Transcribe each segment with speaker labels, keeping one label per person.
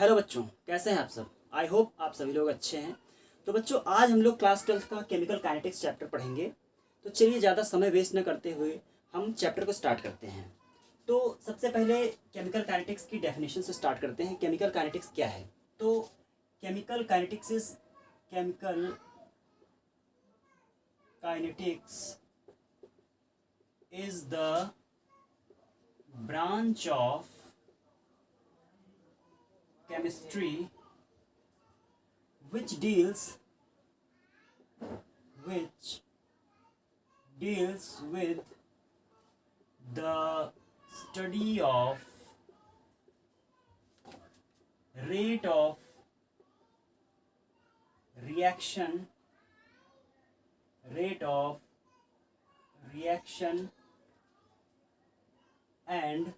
Speaker 1: Hello बच्चों, कैसे हैं आप सब। आई होप आप सभी लोग अच्छे हैं। तो बच्चों, आज हम लोग क्लास 12 का केमिकल काइनेटिक्स चैप्टर पढ़ेंगे। तो चलिए ज़्यादा समय वेस्ट न करते हुए हम चैप्टर को स्टार्ट करते हैं। तो सबसे पहले केमिकल काइनेटिक्स की डेफिनेशन से स्टार्ट करते हैं। केमिकल काइनेटिक्स क्या है? तो chemical kinetics is the branch of chemistry which deals with the study of rate of reaction and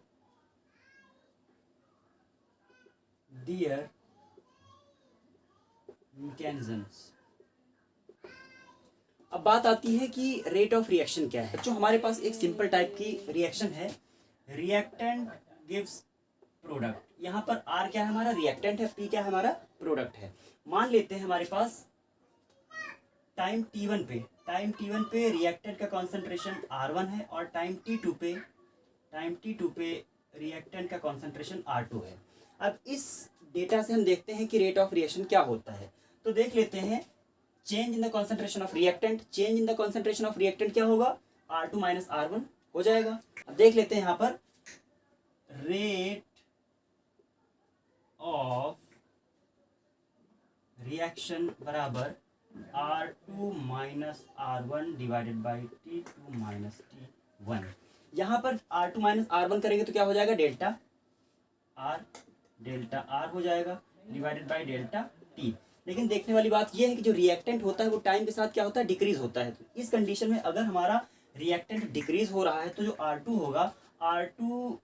Speaker 1: their mechanisms। अब बात आती है कि रेट ऑफ रिएक्शन क्या है। जो हमारे पास एक सिंपल टाइप की रिएक्शन है, रिएक्टेंट गिव्स प्रोडक्ट। यहाँ पर आर क्या है हमारा? रिएक्टेंट है। पी क्या है हमारा? प्रोडक्ट है। मान लेते हैं हमारे पास टाइम t1 पे रिएक्टेंट का कॉन्सेंट्रेशन R1 है और टाइम t2 पे रिएक्टेंट का कॉन्सेंट्रेशन R2 है। अब इस डेटा से हम देखते हैं कि रेट ऑफ रिएक्शन क्या होता है। तो देख लेते हैं, change in the concentration of reactant. Change in the concentration of reactant क्या होगा? R2 माइनस R1 हो जाएगा। अब देख लेते हैं यहाँ पर रेट ऑफ रिएक्शन बराबर R2 minus R1 divided by T2 minus T1। यहाँ पर R2 माइनस R1 करेंगे तो क्या हो जाएगा? डेल्टा R हो जाएगा डिवाइडेड बाई डेल्टा T। लेकिन देखने वाली बात यह है कि जो रिएक्टेंट होता है वो टाइम के साथ क्या होता है? डिक्रीज होता है। तो इस कंडीशन में अगर हमारा रिएक्टेंट डिक्रीज हो रहा है तो जो R2 होगा, R2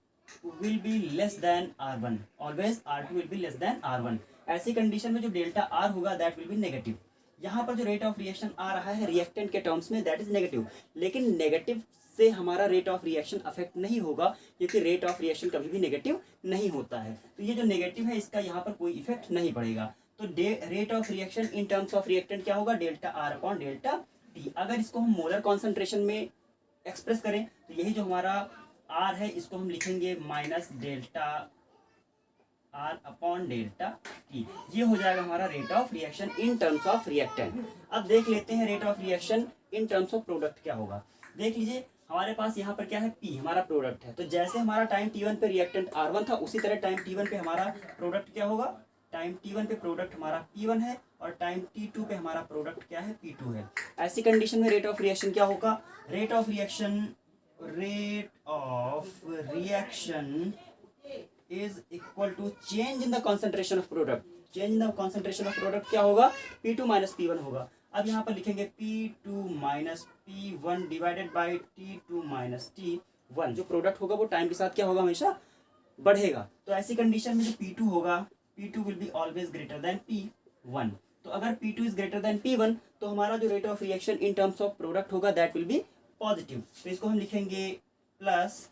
Speaker 1: will be less than R1। Always R2 will be less than R1। ऐसी कंडीशन में जो डेल्टा R होगा दैट विल बी नेगेटिव। यहाँ पर जो रेट ऑफ रिएक्शन आ रहा है रिएक्टेंट के टर्म्स में दैट इज नेगेटिव। लेकिन नेगेटिव से हमारा रेट ऑफ रिएक्शन अफेक्ट नहीं होगा, क्योंकि रेट ऑफ रिएक्शन कभी भी नेगेटिव नहीं होता है। तो ये जो नेगेटिव है इसका यहाँ पर कोई इफेक्ट नहीं पड़ेगा। तो rate of reaction in terms of reactant क्या होगा? Delta R upon delta T. अगर इसको हम मोलर कॉन्सेंट्रेशन में एक्सप्रेस करें तो यही जो हमारा आर है इसको हम लिखेंगे minus delta R upon delta T. ये हो जाएगा हमारा rate of reaction in terms of reactant. अब देख लेते हैं rate of reaction in terms of product क्या होगा। देख लीजिए, हमारे पास यहाँ पर क्या है? P हमारा प्रोडक्ट है। तो जैसे हमारा टाइम t1 पे रिएक्टेंट R1 था, उसी तरह टाइम t1 पे हमारा प्रोडक्ट क्या होगा? टाइम t1 पे प्रोडक्ट हमारा P1 है और टाइम t2 पे हमारा प्रोडक्ट क्या है? P2 है। ऐसी कंडीशन में रेट ऑफ रिएक्शन क्या होगा? Rate of reaction is equal to change in the concentration of product. Change in the concentration of product क्या होगा? P2 माइनस P1 होगा। अब यहाँ पर लिखेंगे P2 minus P1 divided by T2 minus T1। जो प्रोडक्ट होगा वो टाइम के साथ क्या होगा? हमेशा बढ़ेगा। तो ऐसी कंडीशन में जो P2 होगा, P2 will be always greater than P1। तो अगर P2 is greater than P1 तो हमारा जो rate of reaction in terms of product होगा दैट विल बी पॉजिटिव। तो इसको हम लिखेंगे plus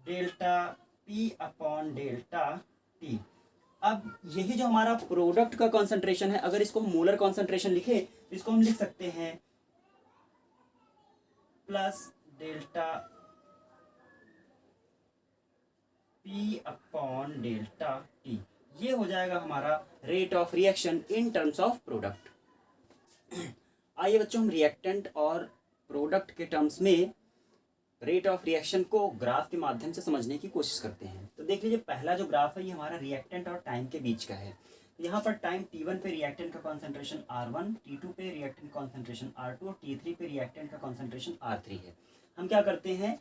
Speaker 1: delta P upon delta T। अब यही जो हमारा प्रोडक्ट का कॉन्सेंट्रेशन है, अगर इसको हम मोलर कॉन्सेंट्रेशन लिखे तो इसको हम लिख सकते हैं plus delta P upon delta T। ये हो जाएगा हमारा rate of reaction in terms of product. आइए बच्चों, हम रिएक्टेंट और प्रोडक्ट के टर्म्स में रेट ऑफ रिएक्शन को ग्राफ के माध्यम से समझने की कोशिश करते हैं। तो देख लीजिए, पहला जो ग्राफ है ये हमारा रिएक्टेंट और टाइम के बीच का है। यहाँ पर टाइम t1 पे रिएक्टेंट का कॉन्सेंट्रेशन R1, t2 पे रिएक्टेंट कॉन्सेंट्रेशन R2 और t3 पे रिएक्टेंट का कॉन्सेंट्रेशन R3 है। हम क्या करते हैं,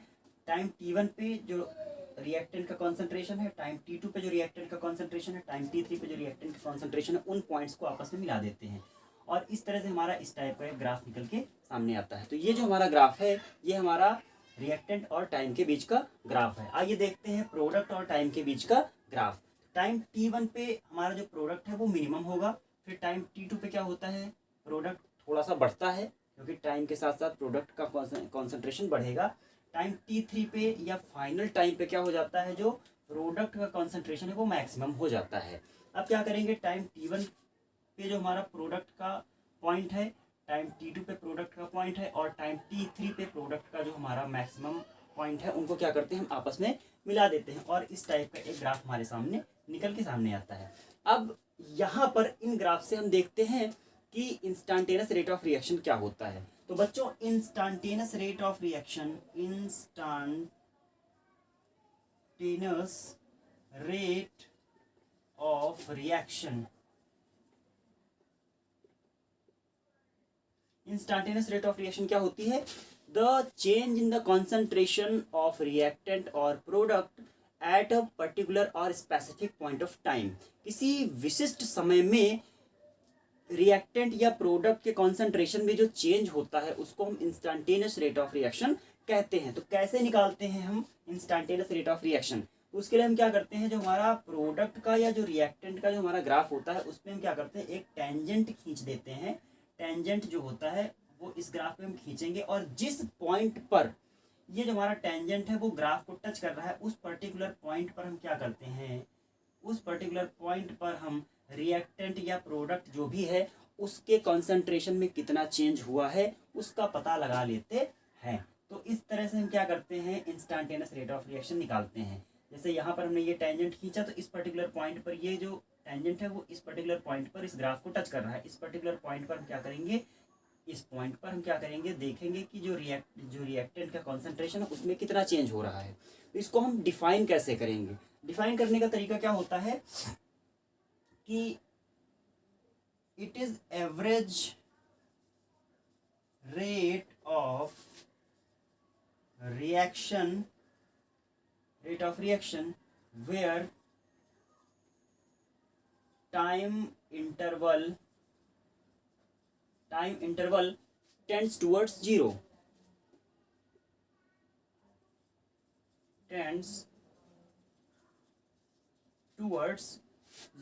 Speaker 1: टाइम t1 पे जो रिएक्टेंट का कॉन्सेंट्रेशन है, टाइम t2 पे जो रिएक्टेंट का कॉन्सेंट्रेशन है, टाइम t3 पे जो रिएक्टेंट का कॉन्सेंट्रेशन है, उन पॉइंट्स को आपस में मिला देते हैं और इस तरह से हमारा इस टाइप का एक ग्राफ निकल के सामने आता है। तो ये जो हमारा ग्राफ है ये हमारा रिएक्टेंट और टाइम के बीच का ग्राफ है। आइए देखते हैं प्रोडक्ट और टाइम के बीच का ग्राफ। टाइम t1 पे हमारा जो प्रोडक्ट है वो मिनिमम होगा। फिर टाइम t2 पे क्या होता है? प्रोडक्ट थोड़ा सा बढ़ता है क्योंकि टाइम के साथ साथ प्रोडक्ट का कॉन्सेंट्रेशन बढ़ेगा। टाइम t3 पे या फाइनल टाइम पे क्या हो जाता है? जो प्रोडक्ट का कॉन्सेंट्रेशन है वो मैक्सिमम हो जाता है। अब क्या करेंगे, टाइम t1 पे जो हमारा प्रोडक्ट का पॉइंट है, टाइम t2 पे प्रोडक्ट का पॉइंट है और टाइम t3 पे प्रोडक्ट का जो हमारा मैक्सिमम पॉइंट है, उनको क्या करते हैं हम आपस में मिला देते हैं और इस टाइप का एक ग्राफ हमारे सामने निकल के सामने आता है। अब यहाँ पर इन ग्राफ से हम देखते हैं कि इंस्टेंटेनियस रेट ऑफ रिएक्शन क्या होता है। तो बच्चों instantaneous rate of reaction, instantaneous rate of reaction, instantaneous rate of reaction क्या होती है? The change in the concentration of reactant और प्रोडक्ट एट अ पर्टिकुलर और स्पेसिफिक पॉइंट ऑफ टाइम। किसी विशिष्ट समय में रिएक्टेंट या प्रोडक्ट के कॉन्सेंट्रेशन में जो चेंज होता है उसको हम इंस्टेंटेनियस रेट ऑफ रिएक्शन कहते हैं। तो कैसे निकालते हैं हम इंस्टेंटेनियस रेट ऑफ रिएक्शन? उसके लिए हम क्या करते हैं, जो हमारा प्रोडक्ट का या जो रिएक्टेंट का जो हमारा ग्राफ होता है उसमें हम क्या करते हैं, एक टेंजेंट खींच देते हैं। टेंजेंट जो होता है वो इस ग्राफ पे हम खींचेंगे और जिस पॉइंट पर ये जो हमारा टेंजेंट है वो ग्राफ को टच कर रहा है, उस पर्टिकुलर पॉइंट पर हम क्या करते हैं, उस पर्टिकुलर पॉइंट पर हम रिएक्टेंट या प्रोडक्ट जो भी है उसके कॉन्सेंट्रेशन में कितना चेंज हुआ है उसका पता लगा लेते हैं। तो इस तरह से हम क्या करते हैं, इंस्टेंटेनियस रेट ऑफ रिएक्शन निकालते हैं। जैसे यहाँ पर हमने ये टेंजेंट खींचा तो इस पर्टिकुलर पॉइंट पर ये जो टेंजेंट है वो इस पर्टिकुलर पॉइंट पर इस ग्राफ को टच कर रहा है। इस पर्टिकुलर पॉइंट पर हम क्या करेंगे, इस पॉइंट पर हम क्या करेंगे, देखेंगे कि जो रिएक्टेंट का कॉन्सेंट्रेशन है उसमें कितना चेंज हो रहा है। तो इसको हम डिफाइन कैसे करेंगे? डिफाइन करने का तरीका क्या होता है कि it is average rate of reaction, rate of reaction where time interval tends towards zero, tends towards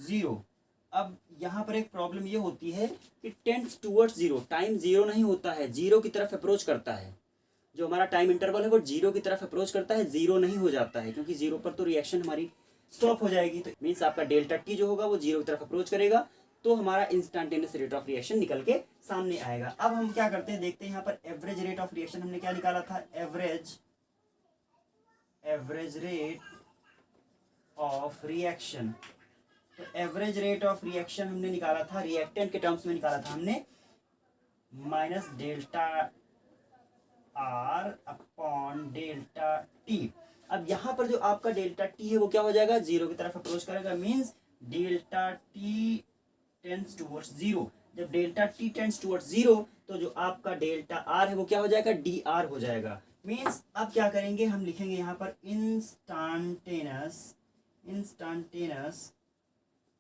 Speaker 1: zero। अब यहाँ पर एक प्रॉब्लम ये होती है कि tends towards zero, time zero नहीं होता है, जीरो की तरफ अप्रोच करता है। जो हमारा टाइम इंटरवल है वो जीरो की तरफ अप्रोच करता है, जीरो नहीं हो जाता है, क्योंकि जीरो पर तो रिएक्शन हमारी स्टॉप हो जाएगी। तो मीन्स आपका डेल्टा टी जो होगा वो जीरो की तरफ अप्रोच करेगा, तो हमारा इंस्टेंटेनियस रेट ऑफ रिएक्शन निकल के सामने आएगा। अब हम क्या करते हैं, देखते हैं यहाँ पर एवरेज रेट ऑफ रिएक्शन हमने क्या निकाला था, एवरेज रेट ऑफ रिएक्शन। तो एवरेज रेट ऑफ रिएक्शन हमने निकाला था, रिएक्टेंट के टर्म्स में निकाला था हमने, minus delta R upon delta T. अब यहाँ पर जो आपका डेल्टा टी है वो क्या हो जाएगा, जीरो की तरफ अप्रोच करेगा, means delta T tends towards zero. जब delta T tends towards zero तो जो आपका डेल्टा आर है वो क्या हो जाएगा, डी आर हो जाएगा। मीन्स अब क्या करेंगे, हम लिखेंगे यहाँ पर instantaneous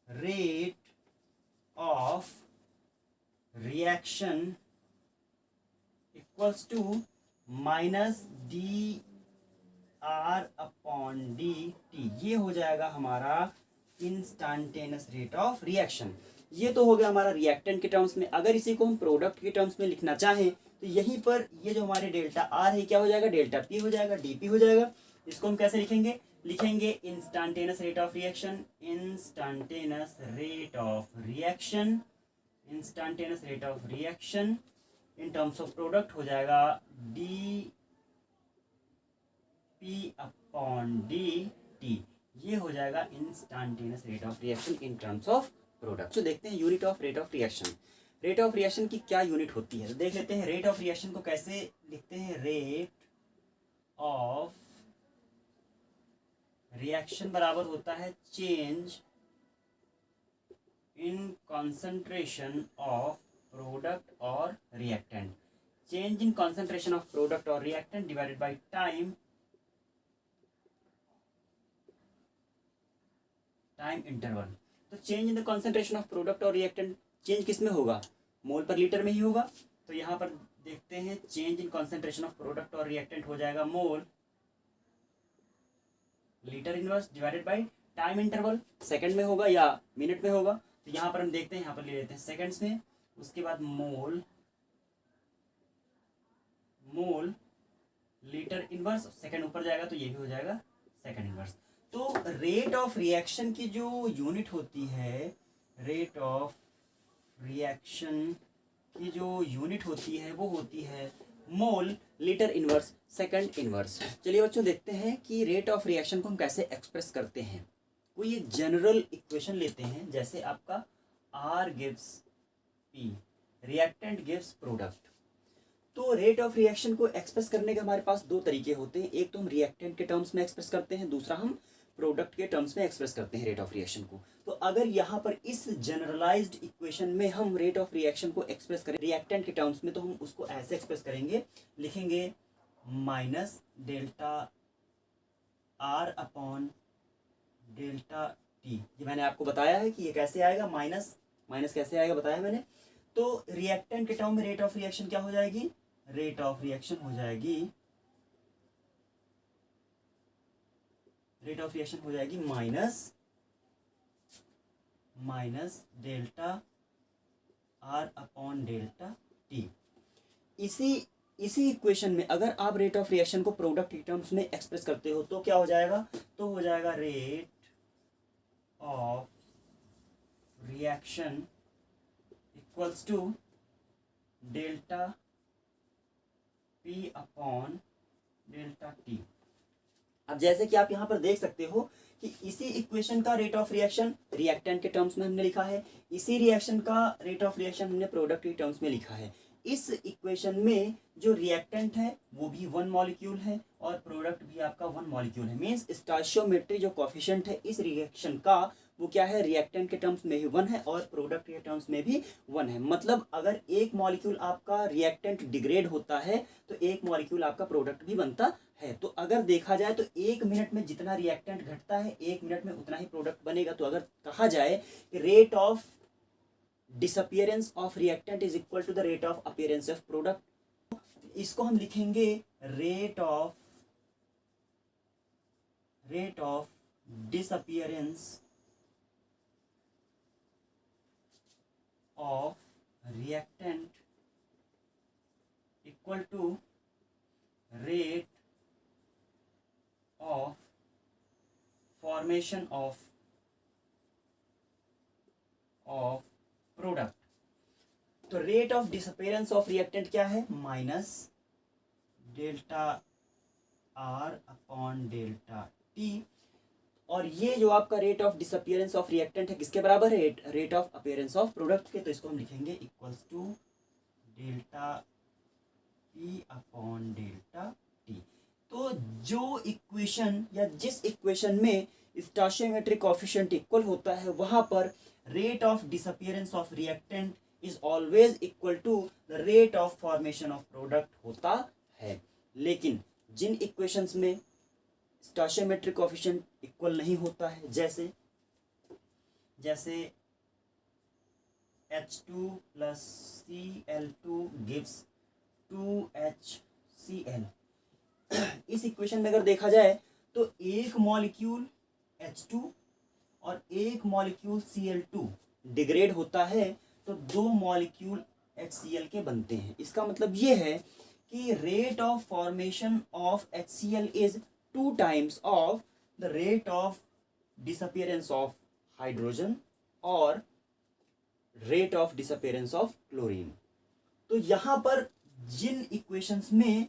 Speaker 1: rate of reaction equals to minus D R upon D T. ये हो जाएगा हमारा इंस्टेंटेनियस रेट ऑफ रिएक्शन। ये तो हो गया हमारा रिएक्टेंट के टर्म्स में। अगर इसी को हम प्रोडक्ट के टर्म्स में लिखना चाहें तो यहीं पर ये जो हमारे डेल्टा आर है क्या हो जाएगा, डेल्टा पी हो जाएगा, डी पी हो जाएगा। इसको हम कैसे लिखेंगे, instantaneous rate of reaction, instantaneous rate of reaction, instantaneous rate of reaction in terms of product हो जाएगा D P upon D T. ये हो जाएगा instantaneous rate of reaction in terms of product. तो देखते हैं unit of rate of reaction. Rate of reaction की क्या यूनिट होती है, तो देख लेते हैं रेट ऑफ रिएक्शन को कैसे लिखते हैं। रेट ऑफ रिएक्शन बराबर होता है change in concentration of product और reactant, change in concentration of product और reactant divided by time interval. तो change in the concentration of product और रिएक्टेंट चेंज किस में होगा, मोल पर लीटर में ही होगा। तो यहाँ पर देखते हैं change in concentration of product और रिएक्टेंट हो जाएगा मोल litre inverse divided by time interval, second में होगा या मिनट में होगा। तो यहाँ पर हम देखते हैं, यहाँ पर ले लेते हैं सेकंड्स में, उसके बाद मोल लीटर इनवर्स, सेकंड ऊपर जाएगा तो ये भी हो जाएगा सेकंड इनवर्स। तो रेट ऑफ रिएक्शन की जो यूनिट होती है, रेट ऑफ रिएक्शन की जो यूनिट होती है वो होती है मोल लीटर इनवर्स सेकंड इनवर्स। चलिए बच्चों देखते हैं कि रेट ऑफ रिएक्शन को हम कैसे एक्सप्रेस करते हैं। कोई एक जनरल इक्वेशन लेते हैं, जैसे आपका R gives P, reactant gives product. तो रेट ऑफ रिएक्शन को एक्सप्रेस करने के हमारे पास दो तरीके होते हैं, एक तो हम रिएक्टेंट के टर्म्स में एक्सप्रेस करते हैं, दूसरा हम प्रोडक्ट के टर्म्स में एक्सप्रेस करते हैं रेट ऑफ रिएक्शन को। तो अगर यहाँ पर इस जनरलाइज्ड इक्वेशन में हम रेट ऑफ रिएक्शन को एक्सप्रेस करें रिएक्टेंट के टर्म्स में, तो हम उसको ऐसे एक्सप्रेस करेंगे, लिखेंगे minus delta R upon delta T. ये मैंने आपको बताया है कि ये कैसे आएगा, माइनस माइनस कैसे आएगा बताया मैंने। तो रिएक्टेंट के टर्म में रेट ऑफ रिएक्शन क्या हो जाएगी, रेट ऑफ रिएक्शन हो जाएगी, रेट ऑफ रिएक्शन हो जाएगी minus delta R upon delta T. इसी इक्वेशन में अगर आप रेट ऑफ रिएक्शन को प्रोडक्ट के टर्म्स में एक्सप्रेस करते हो तो क्या हो जाएगा, तो हो जाएगा rate of reaction equals to delta P upon delta T. अब जैसे कि आप यहाँ पर देख सकते हो कि इसी इक्वेशन का रेट ऑफ रिएक्शन रिएक्टेंट के टर्म्स में हमने लिखा है, इसी रिएक्शन का रेट ऑफ रिएक्शन हमने प्रोडक्ट के टर्म्स में लिखा है। इस इक्वेशन में जो रिएक्टेंट है वो भी वन मॉलिक्यूल है और प्रोडक्ट भी आपका वन मॉलिक्यूल है। मींस स्टोइचियोमेट्री जो कोफिशिएंट है इस रिएक्शन का वो क्या है, रिएक्टेंट के टर्म्स में भी वन है और प्रोडक्ट के टर्म्स में भी वन है। मतलब अगर एक मॉलिक्यूल आपका रिएक्टेंट डिग्रेड होता है तो एक मॉलिक्यूल आपका प्रोडक्ट भी बनता है। तो अगर देखा जाए तो एक मिनट में जितना रिएक्टेंट घटता है एक मिनट में उतना ही प्रोडक्ट बनेगा। तो अगर कहा जाए कि rate of disappearance of reactant is equal to the rate of appearance of product, इसको हम लिखेंगे rate of disappearance of reactant equal to rate of formation of product। तो rate of disappearance of reactant क्या है, minus delta R upon delta T. और ये जो आपका rate of disappearance of reactant है किसके बराबर है, rate of appearance of product के। तो इसको हम लिखेंगे equals to delta P upon delta T. तो जो इक्वेशन या जिस इक्वेशन में स्टोइचियोमेट्रिक कोएफिशिएंट इक्वल होता है वहां पर rate of disappearance of reactant is always equal to the rate of formation of product होता है। लेकिन जिन इक्वेशंस में स्टोइचियोमेट्रिक कोएफिशिएंट इक्वल नहीं होता है, जैसे H2 plus Cl2 gives 2HCl, इस इक्वेशन में अगर देखा जाए तो एक मॉलिक्यूल H2 और एक मॉलिक्यूल Cl2 डिग्रेड होता है तो दो मॉलिक्यूल HCl के बनते हैं। इसका मतलब ये है कि rate of formation of HCl is 2 times of the rate of disappearance of hydrogen और rate of disappearance of chlorine। तो यहाँ पर जिन इक्वेशंस में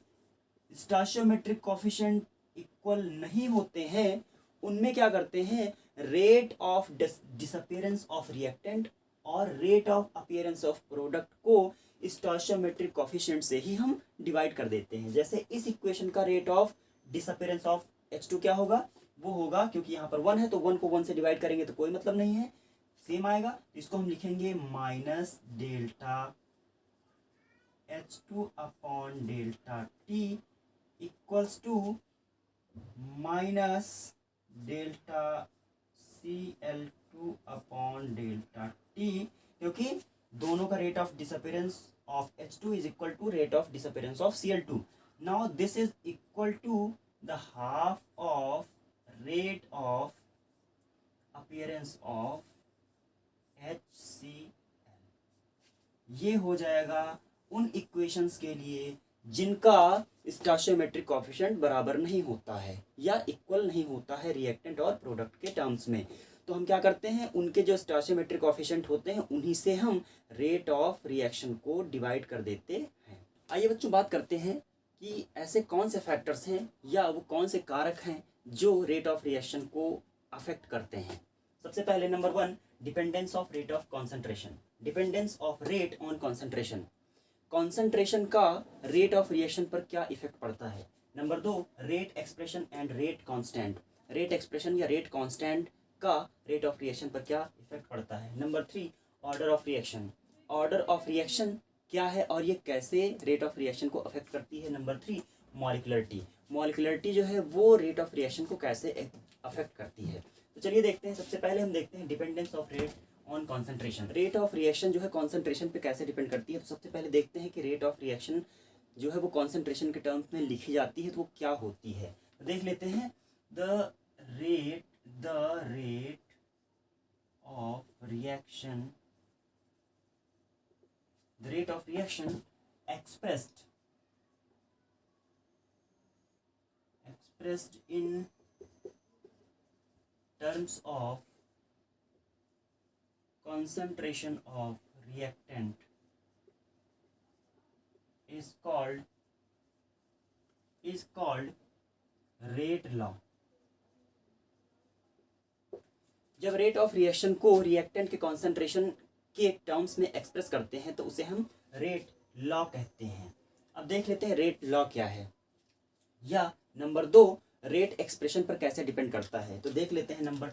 Speaker 1: स्टोइचियोमेट्रिक कोएफिशिएंट इक्वल नहीं होते हैं उनमें क्या करते हैं, rate of disappearance of reactant और rate of appearance of product को स्टोइचियोमेट्रिक कोएफिशिएंट से ही हम डिवाइड कर देते हैं। जैसे इस इक्वेशन का rate of disappearance of H2 क्या होगा, वो होगा, क्योंकि यहाँ पर 1 है तो 1 को 1 से डिवाइड करेंगे तो कोई मतलब नहीं है, सेम आएगा। इसको हम लिखेंगे minus delta H2 upon delta T equals to minus delta Cl2 upon delta T, क्योंकि दोनों का rate of disappearance of H2 is equal to rate of disappearance of Cl2। Now this is equal to the half of rate of appearance of HCl। ये हो जाएगा उन equations के लिए जिनका स्टोइचियोमेट्रिक कोएफिशिएंट बराबर नहीं होता है या इक्वल नहीं होता है रिएक्टेंट और प्रोडक्ट के टर्म्स में। तो हम क्या करते हैं, उनके जो स्टोइचियोमेट्रिक कोएफिशिएंट होते हैं उन्हीं से हम रेट ऑफ रिएक्शन को डिवाइड कर देते हैं। आइए बच्चों बात करते हैं कि ऐसे कौन से फैक्टर्स हैं या वो कौन से कारक हैं जो रेट ऑफ रिएक्शन को अफेक्ट करते हैं। सबसे पहले number 1, dependence of rate of concentration. Dependence of rate on concentration, concentration का रेट ऑफ रिएक्शन पर क्या इफेक्ट पड़ता है। Number 2, rate expression and rate constant. Rate expression या रेट कांस्टेंट का रेट ऑफ रिएक्शन पर क्या इफेक्ट पड़ता है। Number 3, order of reaction. Order of reaction क्या है और ये कैसे रेट ऑफ रिएक्शन को अफेक्ट करती है। नंबर 3, मॉलिक्युलरिटी। मॉलिक्युलरिटी जो है वो रेट ऑफ रिएक्शन को कैसे अफेक्ट करती है। तो चलिए देखते हैं। सबसे पहले हम देखते हैं dependence of rate on concentration. Rate of reaction जो है कॉन्सेंट्रेशन पे कैसे डिपेंड करती है। तो सबसे पहले देखते हैं कि रेट ऑफ रिएक्शन जो है वो कॉन्सेंट्रेशन के टर्म्स में लिखी जाती है तो वो क्या होती है। तो देख लेते हैं। The rate of reaction, the rate of reaction expressed in terms of concentration of reactant is called rate law। जब रेट ऑफ रिएक्शन को रिएक्टेंट के कॉन्सेंट्रेशन के टर्म्स में एक्सप्रेस करते हैं तो उसे हम रेट लॉ कहते हैं। अब देख लेते हैं रेट लॉ क्या है, या नंबर 2, रेट एक्सप्रेशन पर कैसे डिपेंड करता है। तो देख लेते हैं। नंबर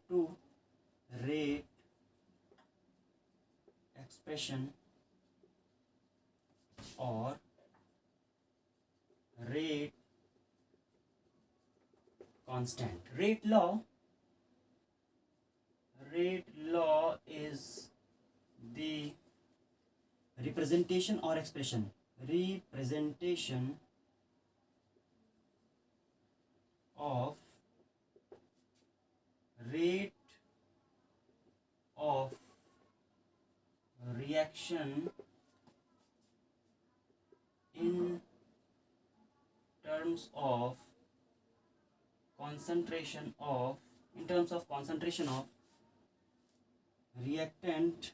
Speaker 1: टू रेट एक्सप्रेशन और rate constant. Rate law is the representation or expression of rate of reaction in terms of concentration of reactant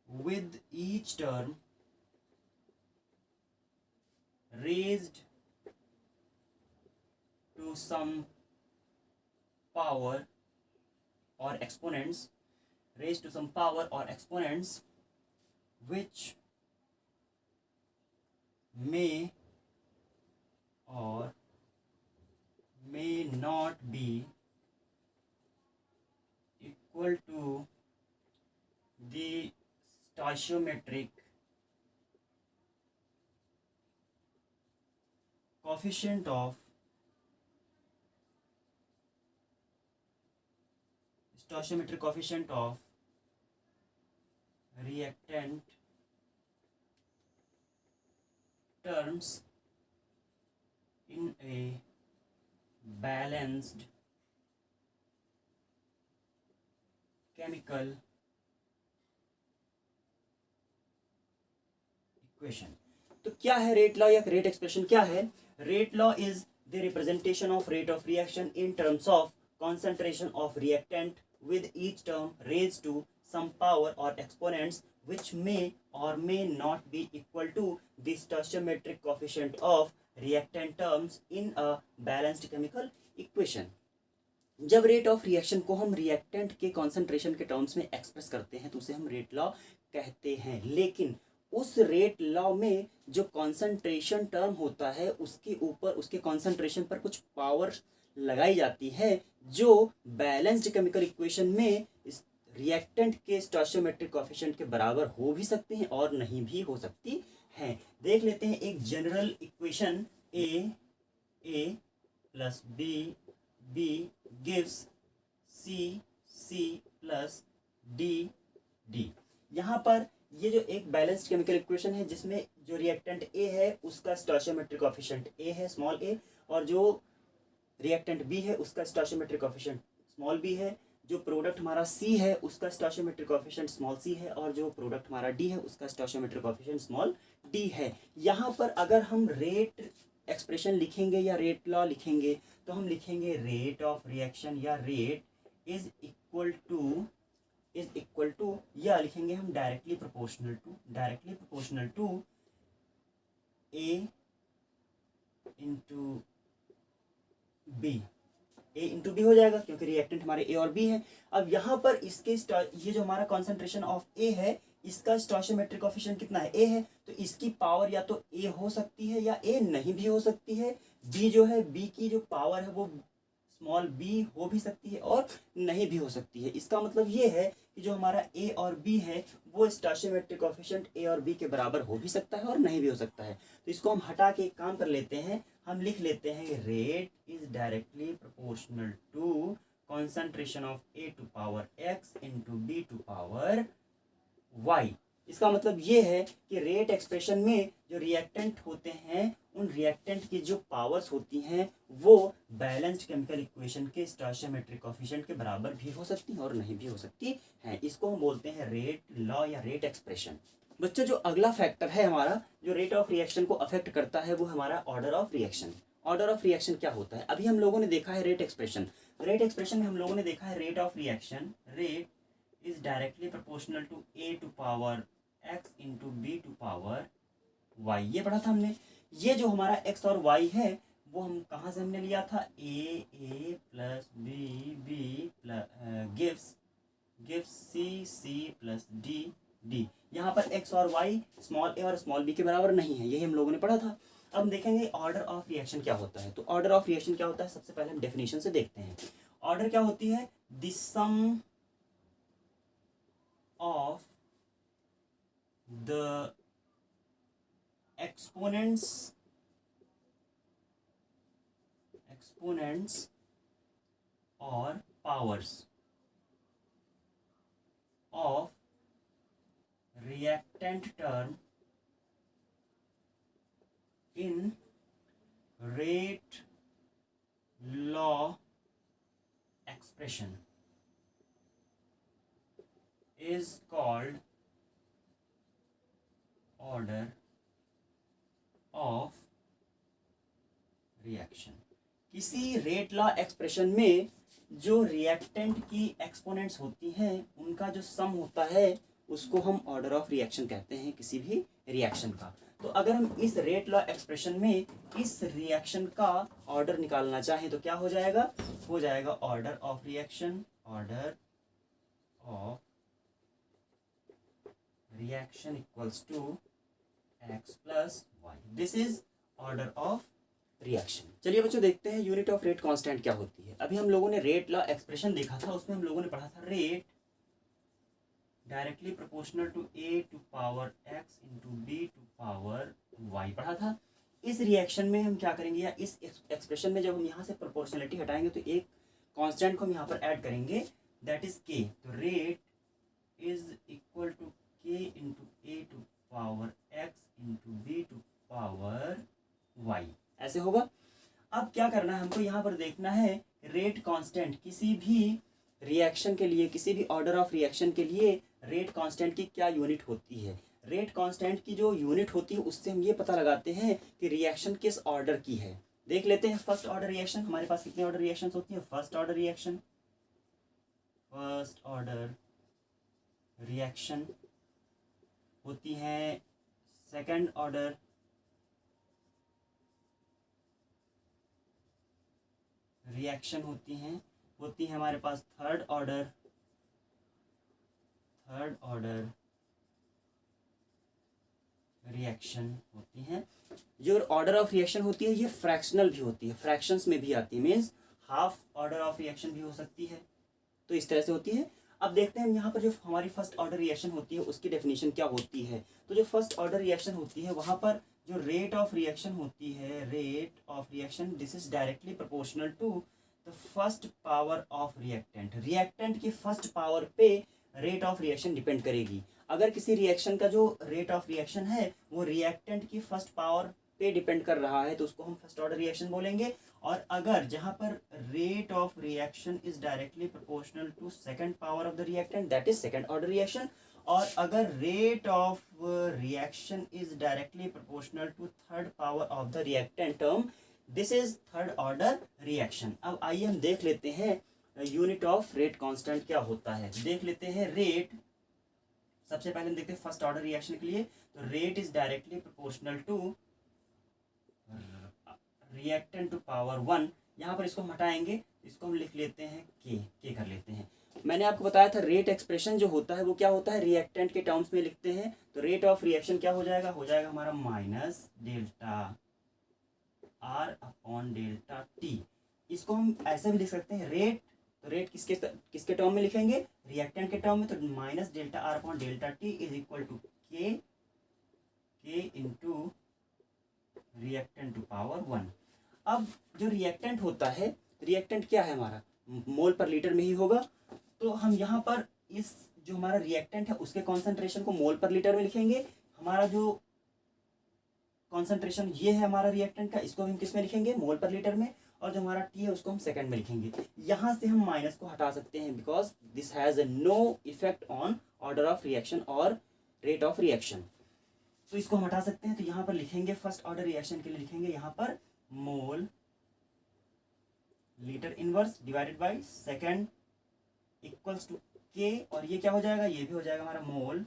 Speaker 1: with each term raised to some power or exponents which may or may not be equal to the stoichiometric coefficient of reactant terms in a balanced chemical equation. तो क्या है rate law या rate expression क्या है। Rate law is the representation of rate of reaction in terms of concentration of reactant with each term raised to some power or exponents which may or may not be equal to the stoichiometric coefficient of reactant terms in a balanced chemical equation। जब rate of reaction को हम reactant के concentration के terms में express करते हैं तो उसे हम रेट लॉ कहते हैं। लेकिन उस रेट लॉ में जो कॉन्सेंट्रेशन टर्म होता है उसके ऊपर उसके कॉन्सेंट्रेशन पर कुछ पावर लगाई जाती है जो बैलेंस्ड केमिकल इक्वेशन में रिएक्टेंट के स्टोइचियोमेट्रिक कोएफिशिएंट के बराबर हो भी सकती हैं और नहीं भी हो सकती हैं। देख लेते हैं एक general equation A plus B gives C plus D। यहाँ पर ये जो एक बैलेंस्ड केमिकल इक्वेशन है जिसमें जो रिएक्टेंट A है उसका स्टोइचियोमेट्रिक कोएफिशिएंट A है स्मॉल a, और जो रिएक्टेंट B है उसका स्टोइचियोमेट्रिक कोएफिशिएंट स्मॉल b है। जो प्रोडक्ट हमारा C है उसका स्टोइचियोमेट्रिक कोएफिशिएंट स्मॉल c है, और जो प्रोडक्ट हमारा D है उसका स्टोइचियोमेट्रिक कोएफिशिएंट स्मॉल d है। यहाँ पर अगर हम रेट एक्सप्रेशन लिखेंगे या रेट लॉ लिखेंगे तो हम लिखेंगे रेट ऑफ रिएक्शन या रेट इज इक्वल टू या लिखेंगे हम directly proportional to A into B हो जाएगा, क्योंकि रिएक्टेंट हमारे ए और बी है। अब यहाँ पर इसके ये जो हमारा कॉन्सेंट्रेशन ऑफ ए है इसका स्टोइचियोमेट्रिक कोएफिशिएंट कितना है, ए है, तो इसकी पावर या तो ए हो सकती है या ए नहीं भी हो सकती है। बी जो है, बी की जो पावर है वो स्मॉल बी हो भी सकती है और नहीं भी हो सकती है। इसका मतलब ये है कि जो हमारा ए और बी है वो स्टोइचियोमेट्रिक कोएफिशिएंट ए और बी के बराबर हो भी सकता है और नहीं भी हो सकता है। तो इसको हम हटा के एक काम कर लेते हैं, हम लिख लेते हैं rate is directly proportional to concentration of A to power X into B to power Y. इसका मतलब ये है कि रेट एक्सप्रेशन में जो रिएक्टेंट होते हैं उन रिएक्टेंट की जो पावर्स होती हैं वो बैलेंस्ड केमिकल इक्वेशन के स्टोइचियोमेट्रिक कोएफिशिएंट के बराबर भी हो सकती हैं और नहीं भी हो सकती हैं। इसको हम बोलते हैं रेट लॉ या रेट एक्सप्रेशन। बच्चों, जो अगला फैक्टर है हमारा जो रेट ऑफ रिएक्शन को अफेक्ट करता है वो हमारा order of reaction. Order of reaction क्या होता है? अभी हम लोगों ने देखा है रेट एक्सप्रेशन में हम लोगों ने देखा है rate of reaction, rate is directly proportional to A to power X into B to power Y. ये पढ़ा था हमने। ये जो हमारा एक्स और वाई है वो हम कहाँ से हमने लिया था, A plus B gives C plus D. यहाँ पर एक्स और वाई स्मॉल ए और स्मॉल बी के बराबर नहीं है, यही हम लोगों ने पढ़ा था। अब हम देखेंगे ऑर्डर ऑफ रिएक्शन क्या होता है। तो ऑर्डर ऑफ रिएक्शन क्या होता है, सबसे पहले हम डेफिनेशन से देखते हैं। ऑर्डर क्या होती है, the sum of the exponents or powers of reactant term in rate law expression is called order of reaction. किसी रेट लॉ एक्सप्रेशन में जो रिएक्टेंट की एक्सपोनेंट्स होती हैं उनका जो सम होता है उसको हम ऑर्डर ऑफ रिएक्शन कहते हैं किसी भी रिएक्शन का। तो अगर हम इस रेट लॉ एक्सप्रेशन में इस रिएक्शन का ऑर्डर निकालना चाहें तो क्या हो जाएगा, order of reaction equals to x plus Y. This is order of reaction. चलिए बच्चों देखते हैं यूनिट ऑफ रेट कांस्टेंट क्या होती है। अभी हम लोगों ने रेट लॉ एक्सप्रेशन देखा था, उसमें हम लोगों ने पढ़ा था rate directly proportional to A to power X into B to power Y पढ़ा था। इस रिएक्शन में हम क्या करेंगे, या इस एक्सप्रेशन में जब हम यहाँ से प्रोपोर्शनलिटी हटाएंगे तो एक कांस्टेंट को हम यहाँ पर ऐड करेंगे, दैट इज के। तो rate is equal to K into A to power X into B to power Y, ऐसे होगा। अब क्या करना है हमको, यहाँ पर देखना है रेट कांस्टेंट किसी भी रिएक्शन के लिए, किसी भी ऑर्डर ऑफ रिएक्शन के लिए रेट कांस्टेंट की क्या यूनिट होती है। रेट कांस्टेंट की जो यूनिट होती है उससे हम ये पता लगाते हैं कि रिएक्शन किस ऑर्डर की है। देख लेते हैं फर्स्ट ऑर्डर रिएक्शन, हमारे पास कितने ऑर्डर रिएक्शन होती है। फर्स्ट ऑर्डर रिएक्शन होती हैं, सेकंड ऑर्डर रिएक्शन होती हैं हमारे पास थर्ड ऑर्डर रिएक्शन होती हैं। जो ऑर्डर ऑफ रिएक्शन होती है ये फ्रैक्शनल भी होती है, फ्रैक्शंस में भी आती है, means half order of reaction भी हो सकती है। तो इस तरह से होती है। अब देखते हैं यहाँ पर जो हमारी फर्स्ट ऑर्डर रिएक्शन होती है उसकी डेफिनेशन क्या होती है। तो जो फर्स्ट ऑर्डर रिएक्शन होती है वहाँ पर जो रेट ऑफ रिएक्शन होती है, this is directly proportional to the first power of reactant की फर्स्ट पावर पे रेट ऑफ रिएक्शन डिपेंड करेगी। अगर किसी रिएक्शन का जो रेट ऑफ रिएक्शन है वो रिएक्टेंट की फर्स्ट पावर पे डिपेंड कर रहा है तो उसको हम फर्स्ट ऑर्डर रिएक्शन बोलेंगे। और अगर जहाँ पर rate of reaction is directly proportional to second power of the reactant, that is second order reaction, और अगर rate of reaction is directly proportional to third power of the reactant term, this is third order reaction. अब आइए हम देख लेते हैं unit of rate constant क्या होता है। देख लेते हैं रेट, सबसे पहले हम देखते हैं फर्स्ट ऑर्डर रिएक्शन के लिए, तो rate is directly proportional to reactant to power 1। यहाँ पर इसको हम हटाएंगे, इसको हम लिख लेते हैं के कर लेते हैं। मैंने आपको बताया था रेट एक्सप्रेशन जो होता है वो क्या होता है, रिएक्टेंट के टर्म्स में लिखते हैं। तो रेट ऑफ रिएक्शन क्या हो जाएगा हमारा minus delta R upon delta T. इसको हम ऐसे भी लिख सकते हैं रेट, तो रेट किसके टर्म में लिखेंगे, रिएक्टेंट के टर्म में, तो minus delta R upon delta T is equal to K into reactant to power 1। अब जो रिएक्टेंट होता है, रिएक्टेंट क्या है हमारा, मोल पर लीटर में ही होगा। तो हम यहाँ पर इस जो हमारा रिएक्टेंट है उसके कॉन्सेंट्रेशन को मोल पर लीटर में लिखेंगे। हमारा जो कॉन्सेंट्रेशन ये है हमारा रिएक्टेंट का, इसको हम किस में लिखेंगे, मोल पर लीटर में, और जो हमारा टी है उसको हम सेकंड में लिखेंगे। यहाँ से हम माइनस को हटा सकते हैं because this has no effect on order of reaction और रेट ऑफ रिएक्शन, तो इसको हम हटा सकते हैं। तो यहाँ पर लिखेंगे फर्स्ट ऑर्डर रिएक्शन के लिए लिखेंगे यहाँ पर mole litre inverse divided by second equals to K, और ये क्या हो जाएगा, ये भी हो जाएगा हमारा मोल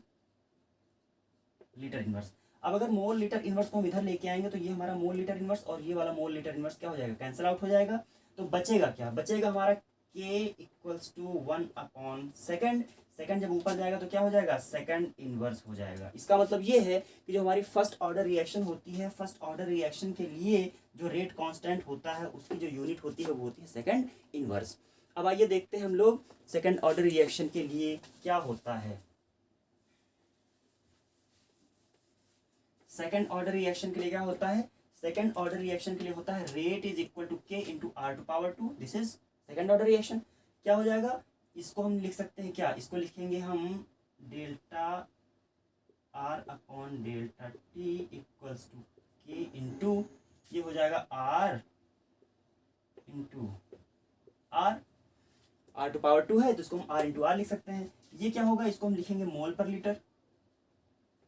Speaker 1: लीटर इनवर्स। अब अगर मोल लीटर इनवर्स को हम इधर लेके आएंगे तो ये हमारा मोल लीटर इनवर्स और ये वाला मोल लीटर इनवर्स क्या हो जाएगा, कैंसिल आउट हो जाएगा। तो बचेगा क्या, बचेगा हमारा K equals to 1 upon second. Second जब ऊपर जाएगा तो क्या हो जाएगा, सेकंड इनवर्स हो जाएगा। इसका मतलब ये है कि जो हमारी फर्स्ट ऑर्डर रिएक्शन होती है, फर्स्ट ऑर्डर रिएक्शन के लिए जो रेट कांस्टेंट होता है उसकी जो यूनिट होती है वो होती है सेकंड इनवर्स। अब आइए देखते हैं हम लोग सेकंड ऑर्डर रिएक्शन के लिए क्या होता है। सेकंड ऑर्डर रिएक्शन के लिए क्या होता है, सेकंड ऑर्डर रिएक्शन के लिए होता है rate is equal to K into R to power 2। This is second order reaction. क्या हो जाएगा, इसको हम लिख सकते हैं क्या, इसको लिखेंगे हम delta R upon delta T equals to K into, ये हो जाएगा R into R to power 2 है तो इसको हम आर इंटू आर लिख सकते हैं। ये क्या होगा, इसको हम लिखेंगे मोल पर लीटर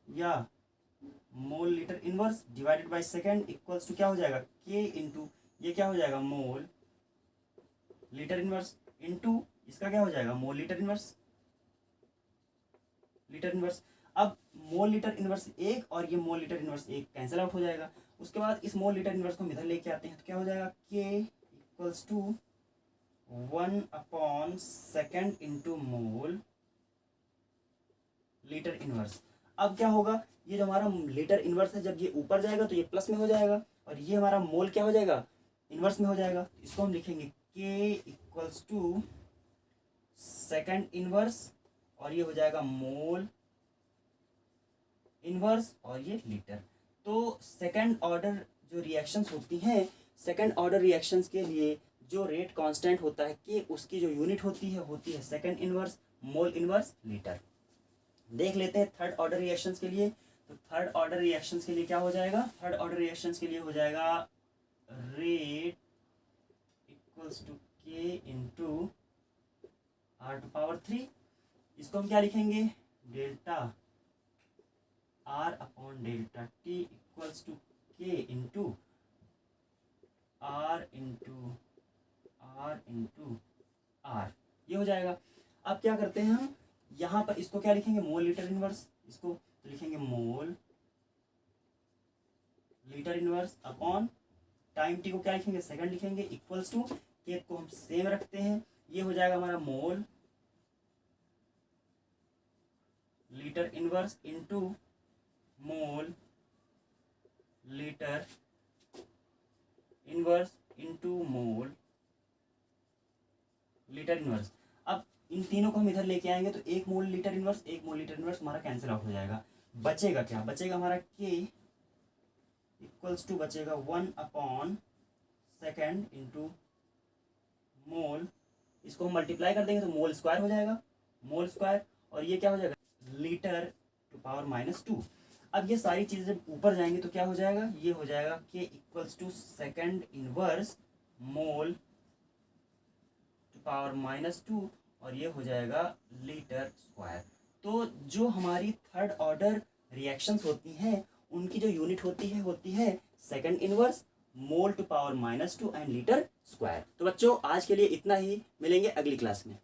Speaker 1: या mole litre inverse divided by second equals to क्या हो जाएगा, के इंटू ये क्या हो जाएगा मोल लीटर इनवर्स इंटू इसका क्या हो जाएगा मोल लीटर इनवर्स। अब मोल लीटर इनवर्स एक और ये मोल लीटर इनवर्स एक कैंसिल आउट हो जाएगा। उसके बाद इस मोल लीटर इनवर्स को हम इधर लेके आते हैं तो क्या हो जाएगा, K equals to 1 upon second into mole litre inverse. अब क्या होगा, ये जो हमारा लीटर इनवर्स है जब ये ऊपर जाएगा तो ये प्लस में हो जाएगा और ये हमारा मोल क्या हो जाएगा, इनवर्स में हो जाएगा। इसको हम लिखेंगे के इक्वल्स टू सेकंड इनवर्स और ये हो जाएगा मोल इनवर्स और ये लीटर। तो सेकंड ऑर्डर जो रिएक्शंस होती हैं, सेकंड ऑर्डर रिएक्शंस के लिए जो रेट कांस्टेंट होता है कि उसकी जो यूनिट होती है second inverse, mole inverse, litre. देख लेते हैं थर्ड ऑर्डर रिएक्शंस के लिए। तो थर्ड ऑर्डर रिएक्शंस के लिए क्या हो जाएगा, थर्ड ऑर्डर रिएक्शंस के लिए हो जाएगा rate equals to K into R to power 3। इसको हम क्या लिखेंगे, delta R upon delta T equals to K into R ये हो जाएगा। अब क्या करते हैं हम, यहाँ पर इसको क्या लिखेंगे, मोल लीटर इनवर्स, इसको तो लिखेंगे मोल litre inverse upon time T को क्या लिखेंगे, सेकंड लिखेंगे, इक्वल्स टू के को हम सेम रखते हैं, ये हो जाएगा हमारा मोल लीटर इनवर्स इनटू मोल लीटर इनवर्स इनटू मोल लीटर इनवर्स। अब इन तीनों को हम इधर लेके आएंगे तो एक मोल लीटर इनवर्स हमारा कैंसिल आउट हो जाएगा। बचेगा क्या, बचेगा हमारा के इक्वल्स टू बचेगा 1 अपॉन सेकंड इंटू मोल, इसको हम मल्टीप्लाई कर देंगे तो मोल स्क्वायर हो जाएगा, मोल स्क्वायर, और ये क्या हो जाएगा लीटर टू पावर -2। अब ये सारी चीज़ें जब ऊपर जाएंगी तो क्या हो जाएगा, ये हो जाएगा K equals to second inverse mole to power -2 और ये हो जाएगा लीटर स्क्वायर। तो जो हमारी थर्ड ऑर्डर रिएक्शंस होती हैं उनकी जो यूनिट होती है second inverse, mole to power -2 and litre square. तो बच्चों आज के लिए इतना ही, मिलेंगे अगली क्लास में।